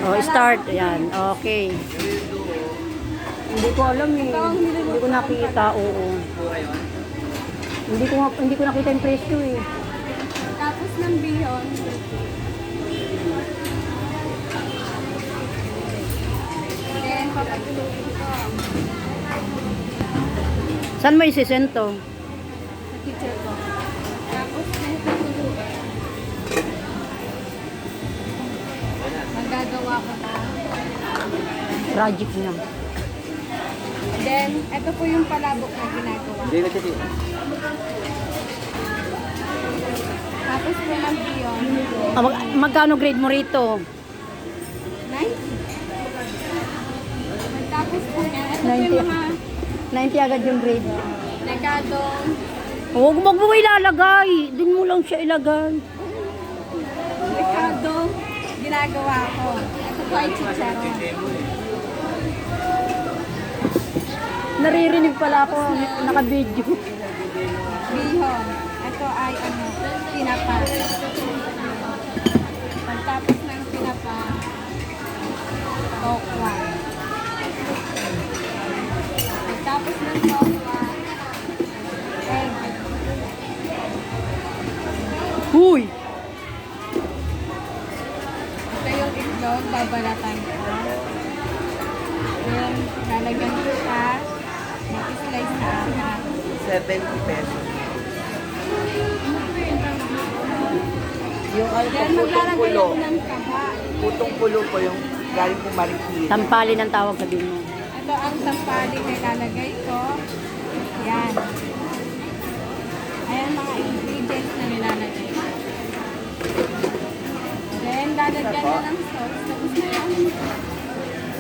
Oh, start. Ayan. Okay. Hindi ko alam eh. Hindi ko nakita. Oo. Hindi ko nakita yung presyo eh. Tapos ng bihon. Then, papatuluin ko. Saan mo isisento? Sa teacher ko. Tapos, papatuluin. Magagawa ko na. Project niya. Then, ito po yung palabok na ginagawa. Hindi na kasi. Tapos po ng bihon. Ah, magkano grade mo rito? 90. Tapos po niya, ito po 90. yung mga 90 agad yung grade. negadong, Huwag mo ilalagay. Doon mo lang siya ilagay. negadong ginagawa ko. Ito po ay chicharon. Naririnig pala ako. Naka-video. Bihon. Ito ay tinapa. Pagtapos ng tinapa, okra. Pagtapos ng okra, egg. Huy! Ito yung itlog, babalatan ko. Then, lalagyan ko siya. Mag-slice na apat. 70 pesos. Yung Then, putong maglalagay pulo. ako ng kaba. Putong pulo po yung galing po Marikina. Tampali ng tawag sabihin mo. Ito ang sampali na ilalagay ko. Yan. Ayan mga ingredients na nilalagay. Then, lalagyan na ng sauce.